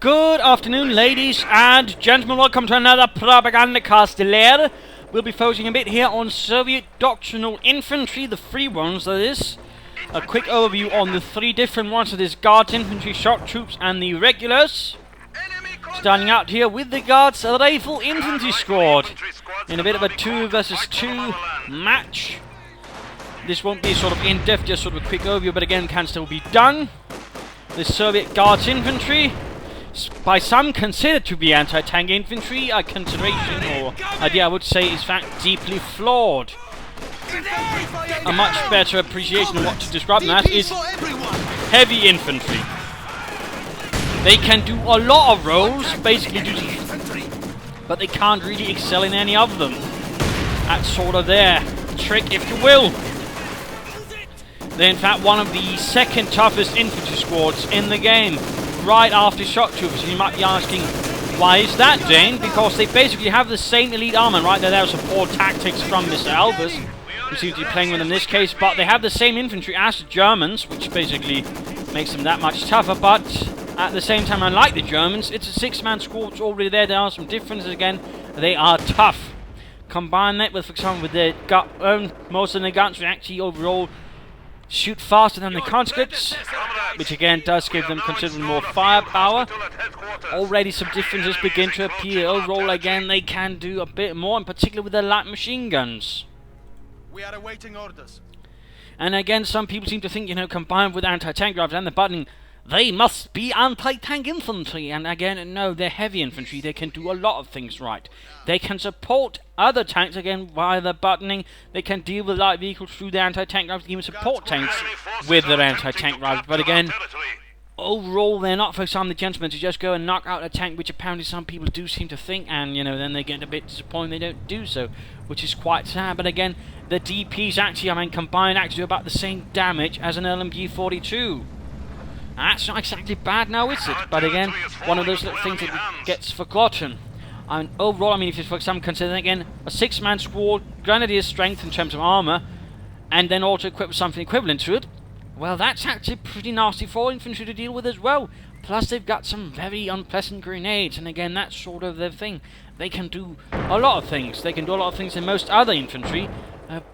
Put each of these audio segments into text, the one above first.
Good afternoon, ladies and gentlemen. Welcome to another Propagandacast. Lehr. We'll be focusing a bit here on Soviet Doctrinal Infantry, the free ones, that is. A quick overview on the three different ones, that is Guards Infantry, Shock Troops, and the Regulars. Starting out here with the Guards Rifle Infantry Squad in a bit of a 2 versus 2 match. This won't be sort of in-depth, just sort of a quick overview, but again can still be done. The Soviet Guards Infantry, by some considered to be anti-tank infantry, a consideration or idea I would say is in fact deeply flawed. A much better appreciation of what to describe that is heavy infantry. They can do a lot of roles, basically but they can't really excel in any of them. That's sort of their trick, if you will. They're in fact one of the second toughest infantry squads in the game, right after Shock Troopers. And you might be asking, why is that, Dane? Because they basically have the same elite armor, right? There are support tactics from Mr. Albus, who seems to be playing with in this case, but they have the same infantry as the Germans, which basically makes them that much tougher. But at the same time, unlike the Germans, it's a 6-man squad already there. There are some differences again. They are tough. Combine that with, for example, with their most of their guns actually overall shoot faster than the conscripts, which again does give them considerably more firepower. Already some differences begin to appear. Overall, again, they can do a bit more, in particular with their light machine guns. We are awaiting orders. And again, some people seem to think, you know, combined with anti-tank rifles and the buttoning, they must be anti-tank infantry. And again, no, they're heavy infantry. They can do a lot of things right. They can support other tanks, again, via the buttoning. They can deal with light vehicles through their anti-tank rifles, even support tanks with their anti-tank rifles. But again, overall, they're not, for example, the gentlemen to just go and knock out a tank, which apparently some people do seem to think, and, you know, then they get a bit disappointed they don't do so, which is quite sad. But again, the DPs actually, I mean, combined actually do about the same damage as an LMG-42. That's not exactly bad now, is it? But again, one of those little things that gets forgotten. And overall, I mean, if you, for example, consider again a 6-man squad, grenadier strength in terms of armor, and then also equipped with something equivalent to it, well, that's actually pretty nasty for infantry to deal with as well. Plus, they've got some very unpleasant grenades, and again, that's sort of their thing. They can do a lot of things. They can do a lot of things in most other infantry,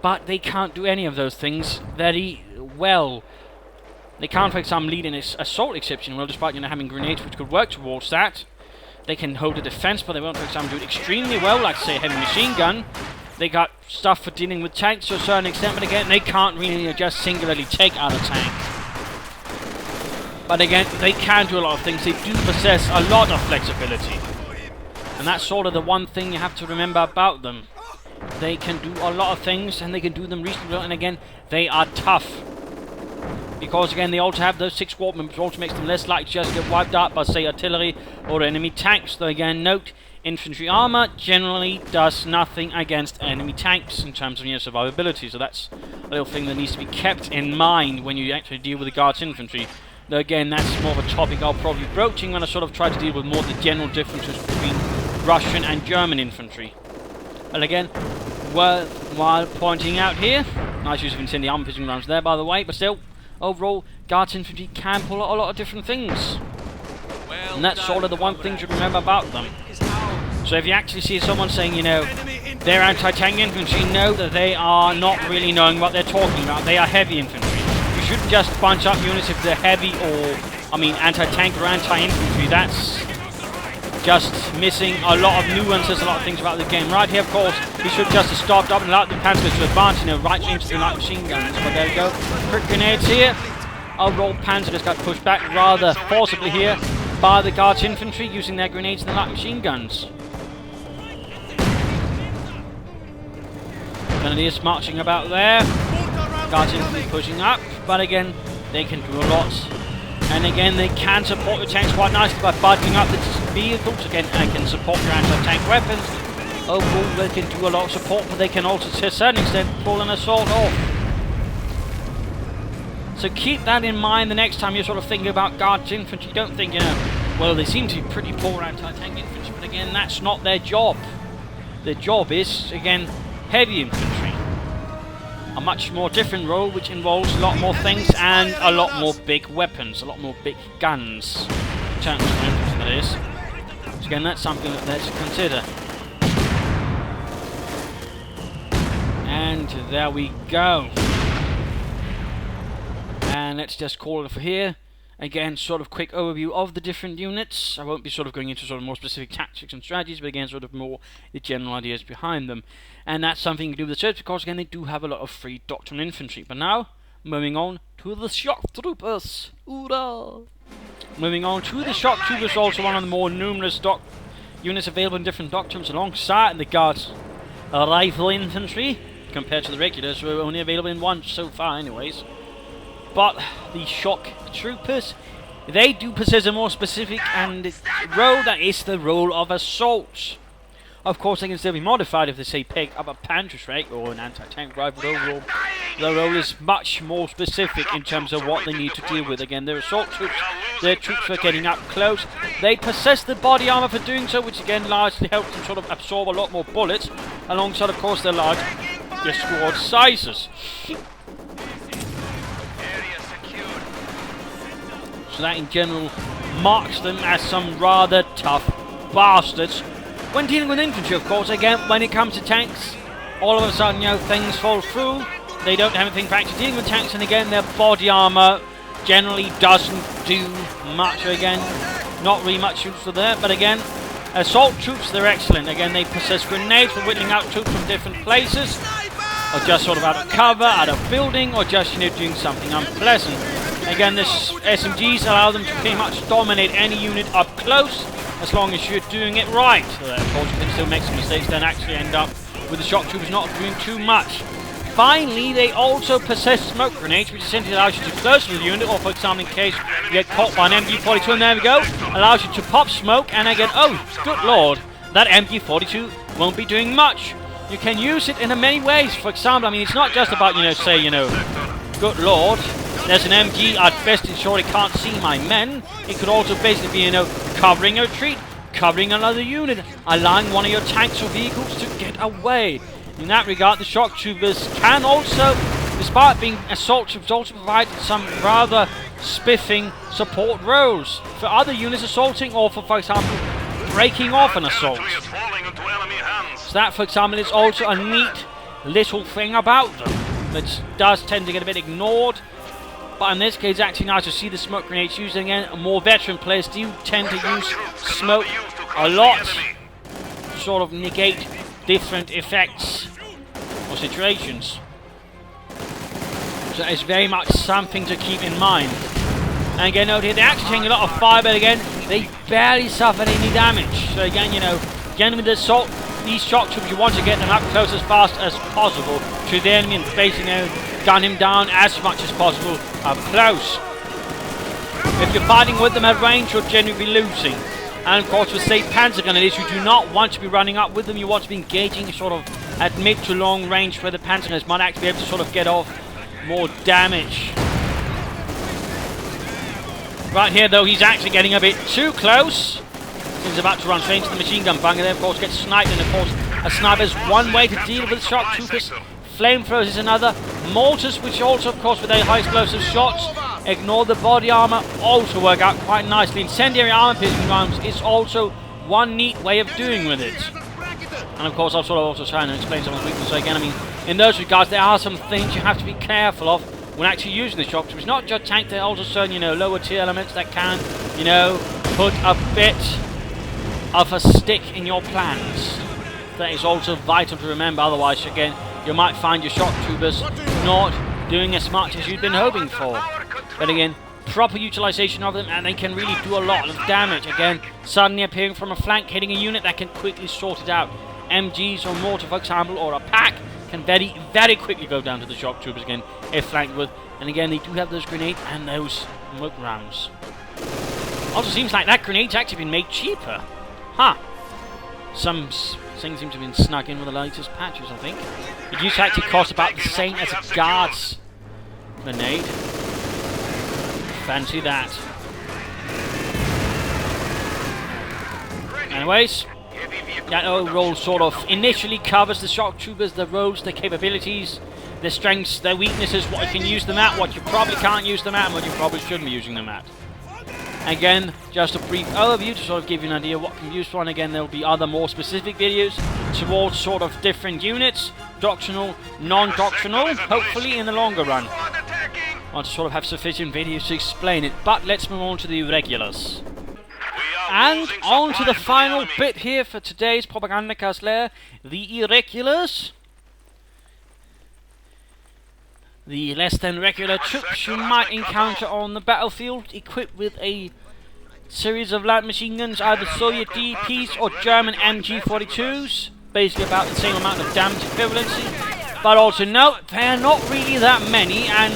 but they can't do any of those things very well. They can't, for example, lead an assault exception well, despite, you know, having grenades which could work towards that. They can hold a defense, but they won't, for example, do it extremely well, like, say, a heavy machine gun. They got stuff for dealing with tanks to a certain extent, but again, they can't really just singularly take out a tank. But again, they can do a lot of things. They do possess a lot of flexibility. And that's sort of the one thing you have to remember about them. They can do a lot of things, and they can do them reasonably well, and again, they are tough. Because again, they also have those 6 squad members, which also makes them less likely to just get wiped out by, say, artillery or enemy tanks. Though again, note, infantry armor generally does nothing against enemy tanks in terms of, you know, survivability. So that's a little thing that needs to be kept in mind when you actually deal with the Guards Infantry. Though again, that's more of a topic I'll probably be broaching when I sort of try to deal with more the general differences between Russian and German infantry. And again, worthwhile pointing out here, nice use of incendiary armor fishing rounds there, by the way, but still, overall, Guards Infantry can pull out a lot of different things. And that's sort of the one thing to remember about them. So if you actually see someone saying, you know, they're anti-tank infantry, know that they are not really knowing what they're talking about. They are heavy infantry. You shouldn't just bunch up units if they're heavy or, I mean, anti-tank or anti-infantry. That's just missing a lot of nuances, a lot of things about the game. Right here, of course, he should just have stopped up and allowed the Panzers to advance, you know, right into the light machine guns. But there we go. Quick grenades here. Overall, Panzer just got pushed back rather forcibly here by the Guards Infantry using their grenades and the light machine guns. Grenadiers marching about there. Guards Infantry pushing up, but again, they can do a lot. And again, they can support the tanks quite nicely by butting up the vehicles. Again, they can support your anti-tank weapons. Overall, they can do a lot of support, but they can also, to a certain extent, pull an assault off. So keep that in mind the next time you're sort of thinking about Guards Infantry. Don't think, you know, well, they seem to be pretty poor anti-tank infantry, but again, that's not their job. Their job is, again, heavy infantry. A much more different role, which involves a lot more things and a lot more big weapons, a lot more big guns. That is. So again, that's something that let's consider. And there we go. And let's just call it for here. Again, sort of quick overview of the different units. I won't be sort of going into sort of more specific tactics and strategies, but again, sort of more the general ideas behind them. And that's something to do with the search, because again, they do have a lot of free doctrinal infantry. But now, moving on to the shock troopers. Hoorah! Moving on to the shock troopers, also one of the more numerous units available in different doctrines, alongside the guards rifle infantry, compared to the regulars, who are only available in one so far anyways. But the shock troopers, they do possess a more specific and role, that is the role of assault. Of course, they can still be modified if they say pick up a pantry strike or an anti-tank rifle. Overall, the role is much more specific in terms of what they need to deal with. Again, they're assault troops, they're troops for getting up close. They possess the body armor for doing so, which again largely helps them sort of absorb a lot more bullets, alongside of course their large squad sizes. So that in general marks them as some rather tough bastards. When dealing with infantry, of course, again, when it comes to tanks, all of a sudden, you know, things fall through. They don't have anything for actually dealing with tanks, and again, their body armor generally doesn't do much. Again, not really much useful there, but again, assault troops, they're excellent. Again, they possess grenades for whittling out troops from different places, or just sort of out of cover, out of building, or just, you know, doing something unpleasant. Again, this SMGs allow them to pretty much dominate any unit up close, as long as you're doing it right. So that, of course, you can still make some mistakes, then actually end up with the shock troopers not doing too much. Finally, they also possess smoke grenades, which essentially allows you to close to the unit, or for example, in case you get caught by an MG42, and there we go, allows you to pop smoke, and again, oh, good lord, that MG42 won't be doing much. You can use it in many ways. For example, I mean, it's not just about, you know, say, you know, good lord, there's an MG, I'd best ensure it can't see my men. It could also basically be, you know, covering a retreat, covering another unit, allowing one of your tanks or vehicles to get away. In that regard, the shock troopers can also, despite being assault troops, also provide some rather spiffing support roles for other units assaulting, or for example, breaking off an assault. So that, for example, is also a neat little thing about them that does tend to get a bit ignored. But in this case, it's actually nice to see the smoke grenades used. Again, more veteran players do tend to use smoke a lot to sort of negate different effects or situations. So it's very much something to keep in mind. And again, note here, they're actually taking a lot of fire, but again, they barely suffered any damage. So again, you know, again with the assault, these shock troops, you want to get them up close as fast as possible to the enemy and basically, you know, gun him down as much as possible up close. If you're fighting with them at range, you'll generally be losing. And of course, with say panzer gunners, you do not want to be running up with them. You want to be engaging sort of at mid to long range, where the panzer gunners might actually be able to sort of get off more damage. Right here, though, he's actually getting a bit too close. He's about to run straight into the machine gun bunker. Then, of course, gets sniped, and of course, a sniper is one way to deal with shock troopers. Flamethrowers is another. Mortars, which also, of course, with their high explosive shots, ignore the body armor, also work out quite nicely. Incendiary armor-piercing rounds is also one neat way of doing with it. And of course, I'll sort of also try and explain some of the weaknesses. So again, I mean, in those regards, there are some things you have to be careful of when actually using the shock troopers. Not just tank, there are also certain, you know, lower tier elements that can, you know, put a bit of a stick in your plans. That is also vital to remember. Otherwise, again, you might find your shock troopers not doing as much as you'd been hoping for. But again, proper utilization of them, and they can really do a lot of damage. Again, suddenly appearing from a flank, hitting a unit that can quickly sort it out. MGs or mortar, for example, or a pack can very, very quickly go down to the shock troopers again if flanked with. And again, they do have those grenades and those smoke rounds. Also seems like that grenade's actually been made cheaper. Huh. Some things seem to have been snuck in with the latest patches, I think. It used to actually cost about the same as a guard's grenade. Fancy that. Anyways, that overall sort of initially covers the shock troopers, their roles, their capabilities, their strengths, their weaknesses, what you can use them at, what you probably can't use them at, and what you probably shouldn't be using them at. Again, just a brief overview to sort of give you an idea what can be used for, and again there will be other more specific videos towards sort of different units, doctrinal, non-doctrinal, hopefully in the longer run. I want to sort of have sufficient videos to explain it, but let's move on to the irregulars. And on to the final bit here for today's Propagandacast Lehr, the irregulars. The less than regular troops you might encounter on the battlefield, equipped with a series of light machine guns, either Soviet DPs or German MG42s, basically about the same amount of damage equivalency. But also note, they're not really that many, and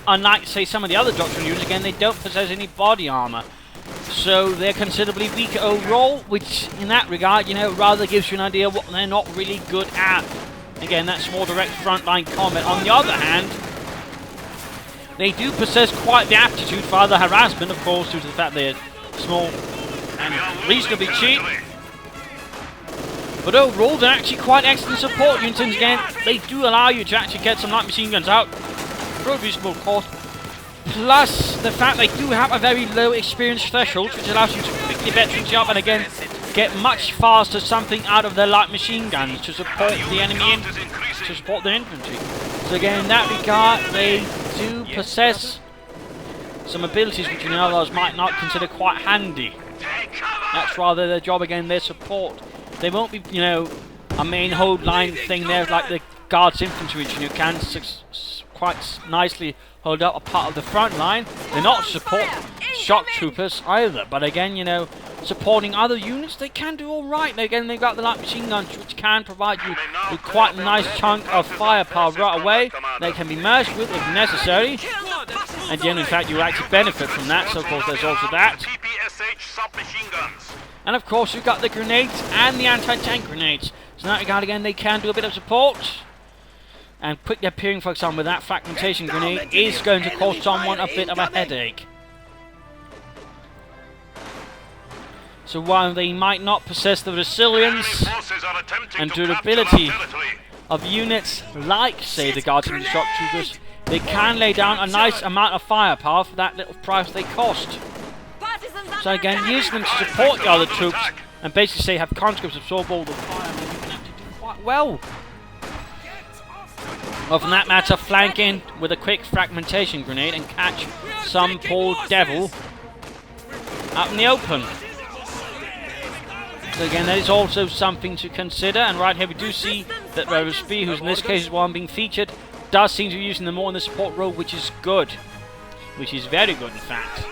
unlike, say, some of the other doctrinal units, again, they don't possess any body armor. So they're considerably weaker overall, which in that regard, you know, rather gives you an idea what they're not really good at. Again, that's more direct frontline combat. On the other hand, they do possess quite the aptitude for other harassment, of course, due to the fact they're small and reasonably cheap. But overall, they're actually quite excellent support units, and again, they do allow you to actually get some light machine guns out for a reasonable cost. Plus, the fact they do have a very low experience threshold, which allows you to quickly veteran up and again get much faster something out of their light machine guns to support the enemy, to support their infantry. So again, in that regard, they do possess some abilities which you know others might not consider quite handy. That's rather their job, again, their support. They won't be, you know, a main hold line thing there like the Guards infantry, which you can quite nicely hold up a part of the front line. They're not support shock troopers either, but again, you know, supporting other units, they can do alright. Again, they've got the light machine guns, which can provide you with quite a nice chunk of firepower right away. They can be merged with if necessary, and again, in fact, you actually benefit from that, so of course there's also that. And of course, you've got the grenades and the anti-tank grenades. So in that regard, again, they can do a bit of support. And quickly appearing, for example, with that fragmentation grenade is going to cause someone a bit of a headache. So while they might not possess the resilience and durability of units like, say, the Guards and the Shock Troopers, they can lay down a nice amount of firepower for that little price they cost. So again, using them to support the other troops and basically, say, have conscripts absorb all the fire, and you can actually do quite well. Or from that matter, flank in with a quick fragmentation grenade and catch some poor devil out in the open. So again, that is also something to consider, and right here we do see that Robespierre, who's in this case is one being featured, does seem to be using them more in the support role, which is good. Which is very good, in fact.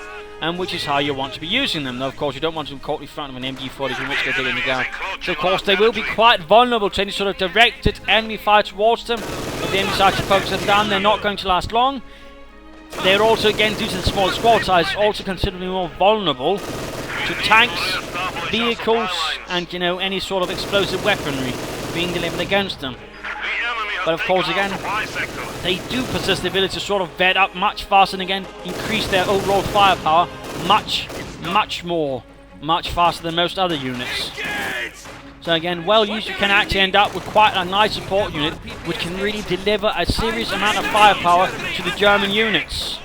And which is how you want to be using them. Though, of course, you don't want to caught in front of an MG40, in which they're digging the ground. So, of course, they will be quite vulnerable to any sort of directed enemy fire towards them. If the enemy starts to focus them down, they're not going to last long. They're also, again, due to the small squad size, also considerably more vulnerable to tanks, vehicles, and, you know, any sort of explosive weaponry being delivered against them. But of course, again, they do possess the ability to sort of vet up much faster and again increase their overall firepower much faster than most other units. So again, well used, you can actually end up with quite a nice support unit which can really deliver a serious amount of firepower to the German units.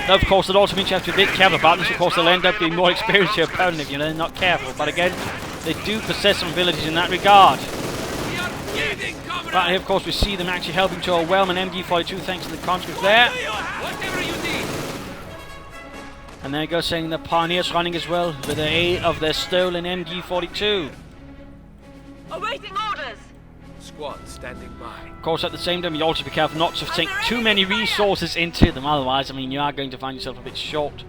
Though, of course, it also means you have to be a bit careful about this. Of course, they'll end up being more experienced to your opponent if you're not careful. But again, they do possess some abilities in that regard. Right here, of course, we see them actually helping to overwhelm an MG42 thanks to the conscripts there. And there goes saying the Pioneers running as well with the aid of their stolen MG42. Awaiting orders. Squad standing by. Of course, at the same time, you also be careful not to sink too many resources into them. Otherwise, I mean, you are going to find yourself a bit short.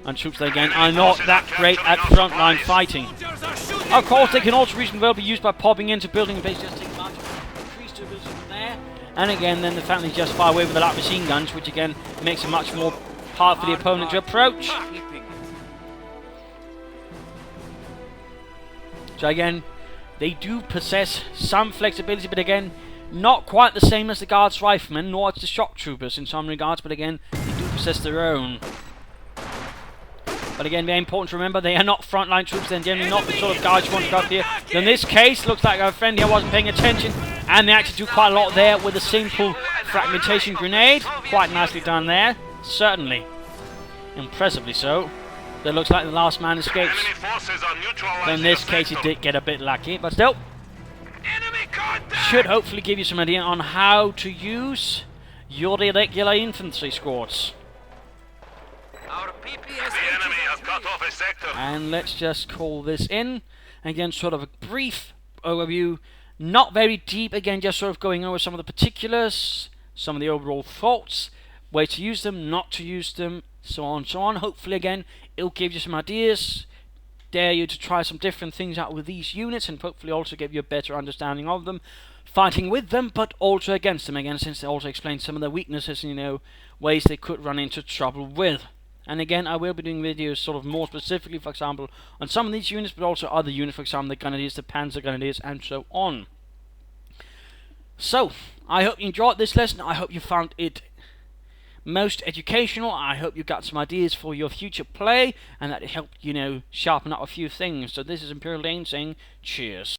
And troops, that again, are not that great at frontline fighting. Of course, they can also reasonably well be used by popping into building and basically just take advantage of increased durability from there. And again, then the fact they just fire away with the light machine guns, which again makes it much more hard for the opponent to approach. So again, they do possess some flexibility, but again, not quite the same as the Guards Riflemen, nor as the Shock Troopers in some regards, but again, they do possess their own. But again, very important to remember, they are not frontline troops, they're generally not the sort of guards you want to go up here. So in this case, looks like our friend here wasn't paying attention, and they actually do quite a lot there with a simple fragmentation grenade. Quite nicely done there, certainly. Impressively so. It looks like the last man escapes. Enemy forces are neutralizing But in this the case, it sector. did get a bit lucky, but still, Enemy contact! should hopefully give you some idea on how to use your irregular infantry squads. Our PPS The enemy has cut off a sector. And let's just call this in. Again, sort of a brief overview, not very deep. Again, just sort of going over some of the particulars, some of the overall thoughts, way to use them, not to use them, so on, so on. Hopefully, again, it'll give you some ideas, dare you to try some different things out with these units, and hopefully also give you a better understanding of them, fighting with them, but also against them, again, since they also explain some of their weaknesses, you know, ways they could run into trouble with. And again, I will be doing videos sort of more specifically, for example, on some of these units, but also other units, for example, the Grenadiers, the Panzer Grenadiers, and so on. So, I hope you enjoyed this lesson. I hope you found it most educational. I hope you got some ideas for your future play, and that it helped, you know, sharpen up a few things. So this is Imperial Dane saying cheers.